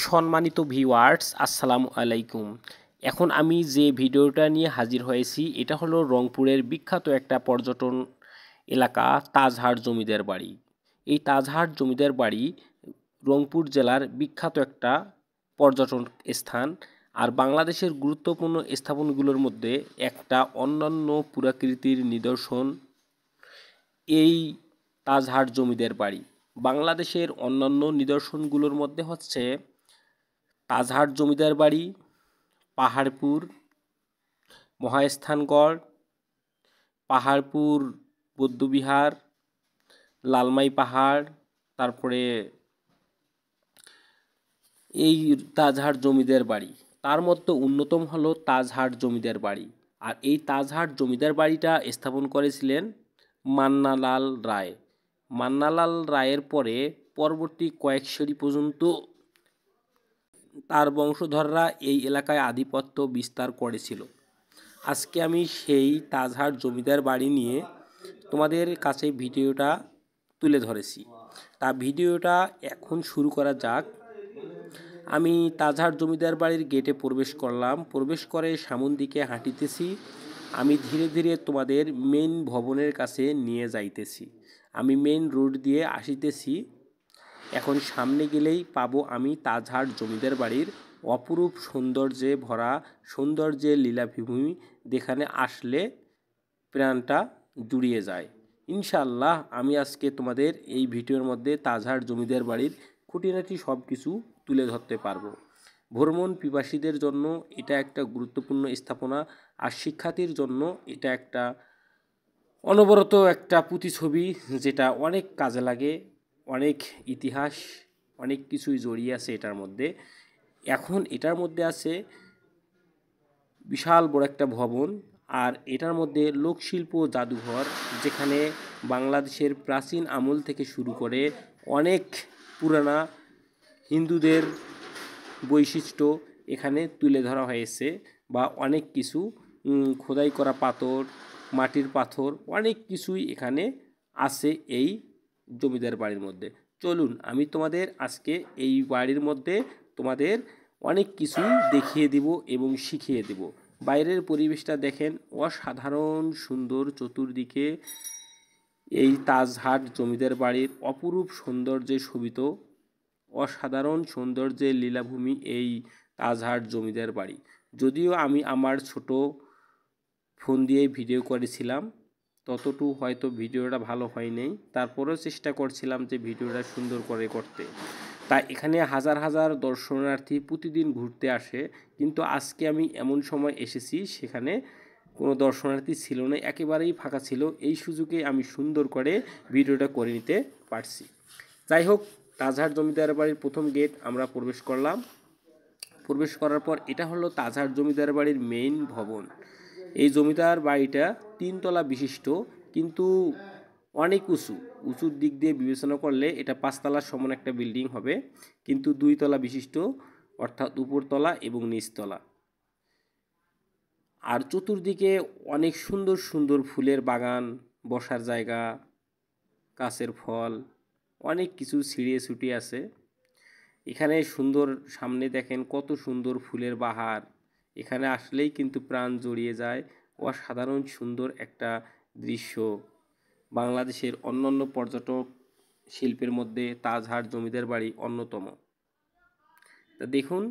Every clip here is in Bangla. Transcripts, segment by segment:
সম্মানিত ভিউয়ার্স, আসসালামু আলাইকুম। এখন আমি যে ভিডিওটা নিয়ে হাজির হয়েছি এটা হলো রংপুরের বিখ্যাত একটা পর্যটন এলাকা তাজহাট জমিদার বাড়ি। এই তাজহাট জমিদার বাড়ি রংপুর জেলার বিখ্যাত একটা পর্যটন স্থান। আর বাংলাদেশের গুরুত্বপূর্ণ স্থাপনগুলোর মধ্যে একটা অনন্য পুরাকীর্তির নিদর্শন এই তাজহাট জমিদার বাড়ি। বাংলাদেশের অন্যান্য নিদর্শনগুলোর মধ্যে হচ্ছে তাজহাট জমিদার বাড়ি, পাহাড়পুর, মহাস্থানগড়, পাহাড়পুর বৌদ্ধবিহার, লালমাই পাহাড়, তারপরে এই তাজহাট জমিদার বাড়ি। তার মধ্যে অন্যতম হলো তাজহাট জমিদার বাড়ি। আর এই তাজহাট জমিদার বাড়িটা স্থাপন করেছিলেন মান্নালাল রায়। মান্নালাল রায়ের পরে পরবর্তী কয়েক সারি পর্যন্ত তার বংশধররা এই এলাকায় আধিপত্য বিস্তার করেছিল। আজকে আমি সেই তাজহাট জমিদার বাড়ি নিয়ে তোমাদের কাছে ভিডিওটা তুলে ধরেছি। তা ভিডিওটা এখন শুরু করা যাক। আমি তাজহাট জমিদার বাড়ির গেটে প্রবেশ করলাম। প্রবেশ করে সামন দিকে হাঁটিতেছি। আমি ধীরে ধীরে তোমাদের মেইন ভবনের কাছে নিয়ে যাইতেছি। আমি মেইন রোড দিয়ে আসিতেছি। এখন সামনে গেলেই পাবো আমি তাজহাট জমিদার বাড়ির অপরূপ সৌন্দর্যে ভরা সৌন্দর্যের লীলাভূমি, যেখানে আসলে প্রাণটা জুড়িয়ে যায়। ইনশাআল্লাহ আমি আজকে তোমাদের এই ভিডিওর মধ্যে তাজহাট জমিদার বাড়ির খুঁটিনাটি সব কিছু তুলে ধরতে পারবো। ভ্রমণ পিপাসীদের জন্য এটা একটা গুরুত্বপূর্ণ স্থাপনা, আর শিক্ষার্থীর জন্য এটা একটা অনবরত একটা প্রতিছবি, যেটা অনেক কাজে লাগে। অনেক ইতিহাস, অনেক কিছুই জড়িয়ে আছে এটার মধ্যে। এখন এটার মধ্যে আছে বিশাল বড় একটা ভবন, আর এটার মধ্যে লোকশিল্প জাদুঘর, যেখানে বাংলাদেশের প্রাচীন আমল থেকে শুরু করে অনেক পুরানা হিন্দুদের বৈশিষ্ট্য এখানে তুলে ধরা হয়েছে। বা অনেক কিছু খোদাই করা পাথর, মাটির পাথর, অনেক কিছুই এখানে আছে এই জমিদার বাড়ির মধ্যে। চলুন আমি তোমাদের আজকে এই বাড়ির মধ্যে তোমাদের অনেক কিছু দেখিয়ে দিব এবং শিখিয়ে দেব। বাইরের পরিবেশটা দেখেন, অসাধারণ সুন্দর। চতুর্দিকে এই তাজহাট জমিদার বাড়ির অপরূপ সৌন্দর্যে শোভিত, অসাধারণ সৌন্দর্যের লীলাভূমি এই তাজহাট জমিদার বাড়ি। যদিও আমি আমার ছোট ফোন দিয়ে ভিডিও করেছিলাম, ততটুকু হয়তো ভিডিওটা ভালো হয়নি, তারপরেও চেষ্টা করছিলাম যে ভিডিওটা সুন্দর করে করতে। তাই এখানে হাজার হাজার দর্শনার্থী প্রতিদিন ঘুরতে আসে, কিন্তু আজকে আমি এমন সময় এসেছি সেখানে কোনো দর্শনার্থী ছিল না, একেবারেই ফাঁকা ছিল। এই সুযোগে আমি সুন্দর করে ভিডিওটা করে নিতে পারছি। যাই হোক, তাজহাট জমিদার বাড়ির প্রথম গেট আমরা প্রবেশ করলাম। প্রবেশ করার পর এটা হলো তাজহাট জমিদার বাড়ির মেইন ভবন। এই জমিদার বাড়িটা 3 তলা বিশিষ্ট, কিন্তু অনেক উঁচুর দিক দিয়ে বিবেচনা করলে এটা 5 তলার সমান একটা বিল্ডিং হবে, কিন্তু 2 তলা বিশিষ্ট, অর্থাৎ উপরতলা এবং নিচতলা। আর চতুর্দিকে অনেক সুন্দর সুন্দর ফুলের বাগান, বসার জায়গা, গাছের ফল, অনেক কিছু ছিঁড়িয়ে ছুটিয়ে আছে এখানে। সুন্দর সামনে দেখেন কত সুন্দর ফুলের বাহার, এখানে আসলেই কিন্তু প্রাণ জড়িয়ে যায়। অসাধারণ সুন্দর একটা দৃশ্য। বাংলাদেশের অন্যান্য পর্যটক শিল্পের মধ্যে তাজহাট জমিদার বাড়ি অন্যতম। তা দেখুন,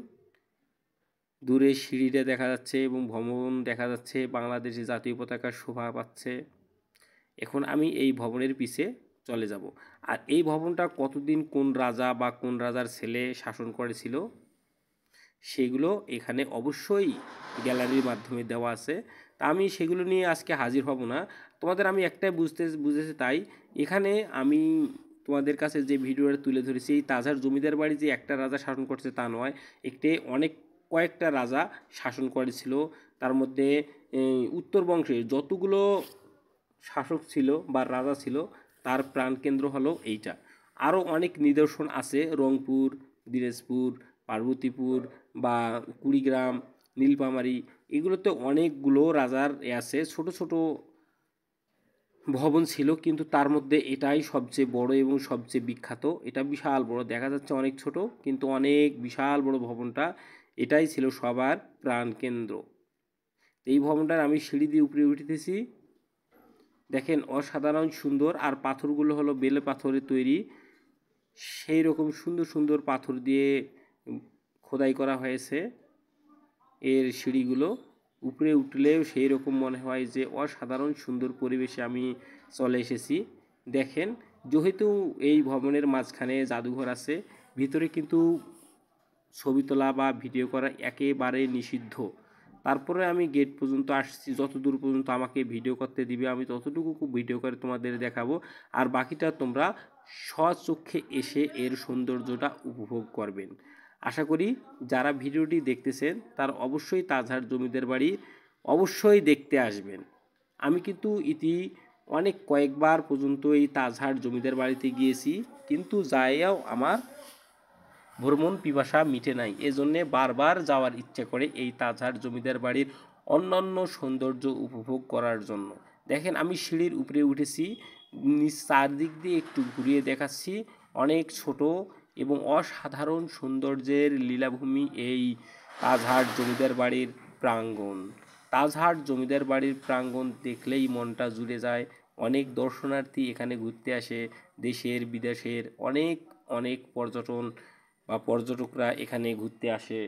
দূরে সিঁড়িটা দেখা যাচ্ছে এবং ভবন দেখা যাচ্ছে, বাংলাদেশের জাতীয় পতাকা শোভা পাচ্ছে। এখন আমি এই ভবনের পিছে চলে যাব। আর এই ভবনটা কতদিন কোন রাজা বা কোন রাজার ছেলে শাসন করেছিল সেগুলো এখানে অবশ্যই গ্যালারির মাধ্যমে দেওয়া আছে। তা আমি সেগুলো নিয়ে আজকে হাজির হব না। তোমাদের আমি একটাই বুঝেছি, তাই এখানে আমি তোমাদের কাছে যে ভিডিওটা তুলে ধরেছি, এই তাজহাট জমিদার বাড়ি যে একটা রাজা শাসন করছে তা নয়, কয়েকটা রাজা শাসন করেছিল। তার মধ্যে উত্তর বংশের যতগুলো শাসক ছিল বা রাজা ছিল, তার প্রাণকেন্দ্র হলো এইটা। আরও অনেক নিদর্শন আছে, রংপুর, দিনাজপুর, পার্বতীপুর বা কুড়িগ্রাম, নীলফামারী, এগুলোতে অনেকগুলো রাজার আছে। ছোট ছোট ভবন ছিল, কিন্তু তার মধ্যে এটাই সবচেয়ে বড় এবং সবচেয়ে বিখ্যাত। এটা বিশাল বড়, দেখা যাচ্ছে অনেক ছোট কিন্তু অনেক বিশাল বড় ভবনটা। এটাই ছিল সবার প্রাণকেন্দ্র। এই ভবনটার আমি সিঁড়ি দিয়ে উপরে উঠতেছি, দেখেন অসাধারণ সুন্দর। আর পাথরগুলো হলো বেলে পাথরের তৈরি, সেই রকম সুন্দর সুন্দর পাথর দিয়ে খোদাই করা হয়েছে এর সিঁড়িগুলো। উপরে উঠলেও সেই রকম মনে হয় যে অসাধারণ সুন্দর পরিবেশে আমি চলে এসেছি। দেখেন, যেহেতু এই ভবনের মাঝখানে জাদুঘর আছে, ভিতরে কিন্তু ছবি তোলা বা ভিডিও করা একেবারে নিষিদ্ধ। তারপরে আমি গেট পর্যন্ত আসছি, যতদূর পর্যন্ত আমাকে ভিডিও করতে দিবে আমি ততটুকু ভিডিও করে তোমাদের দেখাবো, আর বাকিটা তোমরা স্বচক্ষে এসে এর সৌন্দর্যটা উপভোগ করবেন। আশা করি যারা ভিডিওটি দেখতেছেন তার অবশ্যই তাজহাট জমিদার বাড়ি অবশ্যই দেখতে আসবেন। আমি কিন্তু অনেক কয়েকবার পর্যন্ত এই তাজহাট জমিদার বাড়িতে গিয়েছি, কিন্তু যাইয়াও আমার ভ্রমণ পিপাসা মিটে নাই। এজন্যে বারবার যাওয়ার ইচ্ছা করে এই তাজহাট জমিদার বাড়ির অন্যান্য সৌন্দর্য উপভোগ করার জন্য। দেখেন, আমি সিঁড়ির উপরে উঠেছি, চারদিক দিয়ে একটু ঘুরিয়ে দেখাচ্ছি। অনেক ছোট এবং অসাধারণ সৌন্দর্যের লীলাভূমি এই তাজহাট জমিদার বাড়ির প্রাঙ্গণ। তাজহাট জমিদার বাড়ির প্রাঙ্গণ দেখলেই মনটা জুড়ে যায়। অনেক দর্শনার্থী এখানে ঘুরতে আসে, দেশের বিদেশের অনেক অনেক পর্যটকরা এখানে ঘুরতে আসে।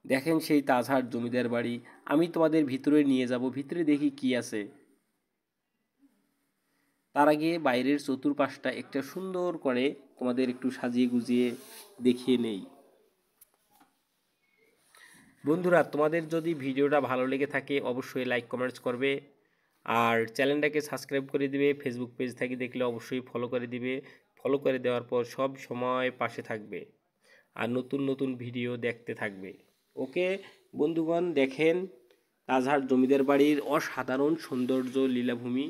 দেখেন সেই তাজহাট জমিদার বাড়ি, আমি তোমাদের ভিতরে নিয়ে যাব, ভিতরে দেখি কি আছে। তার আগে বাইরের চতুর্পাশটা একটা সুন্দর করে তোমাদের একটু সাজিয়ে গুজিয়ে দেখিয়ে নেই। বন্ধুরা, তোমাদের যদি ভিডিওটা ভালো লেগে থাকে অবশ্যই লাইক কমেন্টস করবে, আর চ্যানেলটাকে সাবস্ক্রাইব করে দিবে। ফেসবুক পেজ থেকে দেখলে অবশ্যই ফলো করে দিবে। ফলো করে দেওয়ার পর সব সময় পাশে থাকবে আর নতুন নতুন ভিডিও দেখতে থাকবে। ওকে বন্ধুগণ, দেখেন তাজহাট জমিদার বাড়ির অসাধারণ সৌন্দর্য লীলাভূমি।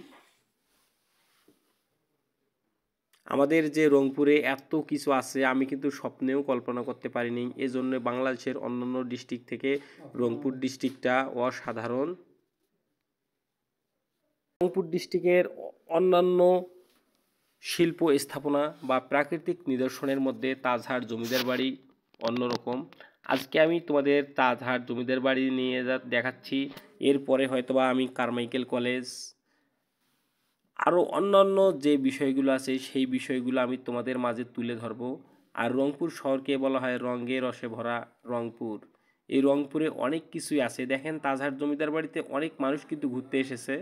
আমাদের যে রংপুরে এত কিছু আছে আমি কিন্তু স্বপ্নেও কল্পনা করতে পারিনি। এজন্য বাংলাদেশের অন্যান্য ডিস্ট্রিক্ট থেকে রংপুর ডিস্ট্রিক্টটা অসাধারণ। রংপুর ডিস্ট্রিক্টের অন্যান্য শিল্প স্থাপনা বা প্রাকৃতিক নিদর্শনের মধ্যে তাজহাট জমিদার বাড়ি অন্যরকম। আজকে আমি তোমাদের তাজহাট জমিদার বাড়ি নিয়ে দেখাচ্ছি। এরপরে হয়তোবা আমি কারমাইকেল কলেজ, আরও অন্যান্য যে বিষয়গুলো আছে সেই বিষয়গুলো আমি তোমাদের মাঝে তুলে ধরব। আর রংপুর শহরকে বলা হয় রঙে রসে ভরা রংপুর। এই রংপুরে অনেক কিছুই আছে। দেখেন তাজহাট জমিদার বাড়িতে অনেক মানুষ কিন্তু ঘুরতে এসেছে।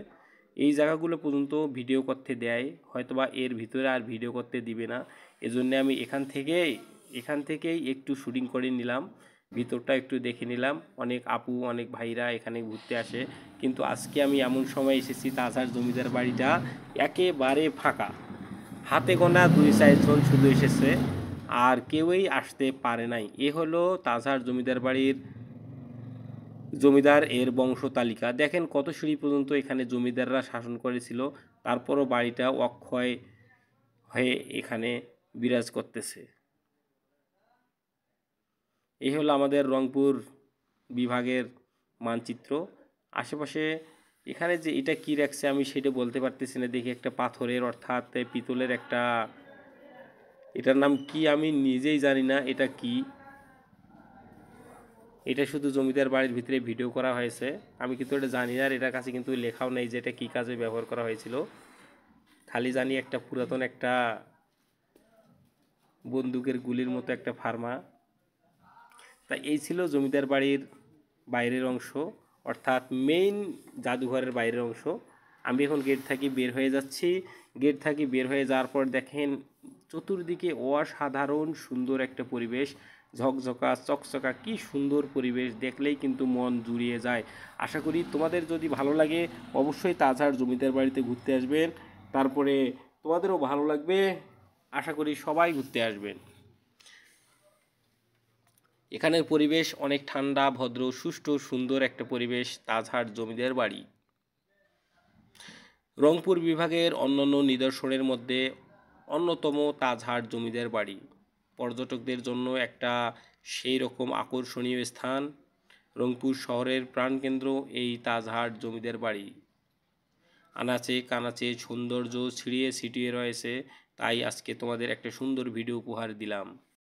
এই জায়গাগুলো পর্যন্ত ভিডিও করতে দেয়, হয়তোবা এর ভিতরে আর ভিডিও করতে দিবে না। এজন্য আমি এখান থেকেই একটু শুটিং করে নিলাম, ভিতরটা একটু দেখে নিলাম। অনেক আপু অনেক ভাইরা এখানে ঘুরতে আসে, কিন্তু আজকে আমি এমন সময় এসেছি তাজহাট জমিদার বাড়িটা একেবারে ফাঁকা। হাতে গোনা 2-4 জন শুধু এসেছে, আর কেউই আসতে পারে নাই। এ হলো তাজহাট জমিদার বাড়ির জমিদার এর বংশ তালিকা। দেখেন কত সিঁড়ি পর্যন্ত এখানে জমিদাররা শাসন করেছিল, তারপরও বাড়িটা অক্ষয় হয়ে এখানে বিরাজ করতেছে। এই হলো আমাদের রংপুর বিভাগের মানচিত্র। আশেপাশে এখানে যে এটা কি রাখছে আমি সেটা বলতে পারতেছি না। দেখি একটা পাথরের অর্থাৎ পিতলের একটা, এটার নাম কি আমি নিজেই জানি না এটা কি। এটা শুধু জমিদার বাড়ির ভিতরে ভিডিও করা হয়েছে, আমি কিন্তু এটা জানি না। আর এটার কাছে কিন্তু লেখাও নেই যে এটা কী কাজে ব্যবহার করা হয়েছিল। খালি জানি একটা পুরাতন একটা বন্দুকের গুলির মতো একটা ফার্মা। তা এই ছিল জমিদার বাড়ির বাইরের অংশ, অর্থাৎ মেইন জাদুঘরের বাইরের অংশ। আমি এখন গেট থেকে বের হয়ে যাচ্ছি। গেট থেকে বের হয়ে যাওয়ার পর দেখেন চতুর্দিকে অসাধারণ সুন্দর একটা পরিবেশ, ঝকঝকা চকচকা, কি সুন্দর পরিবেশ, দেখলেই কিন্তু মন জুড়িয়ে যায়। আশা করি তোমাদের যদি ভালো লাগে অবশ্যই তাজহাট জমিদার বাড়িতে ঘুরতে আসবেন, তারপরে তোমাদেরও ভালো লাগবে। আশা করি সবাই ঘুরতে আসবেন। এখানের পরিবেশ অনেক ঠান্ডা, ভদ্র, সুষ্ঠু, সুন্দর একটা পরিবেশ তাজহাট জমিদার বাড়ি। রংপুর বিভাগের অন্যান্য নিদর্শনের মধ্যে অন্যতম তাজহাট জমিদার বাড়ি। পর্যটকদের জন্য একটা সেই রকম আকর্ষণীয় স্থান। রংপুর শহরের প্রাণকেন্দ্র এই তাজহাট জমিদার বাড়ি। আনাচে কানাচে সৌন্দর্য ছিটিয়ে ছিটিয়ে রয়েছে, তাই আজকে তোমাদের একটা সুন্দর ভিডিও উপহার দিলাম।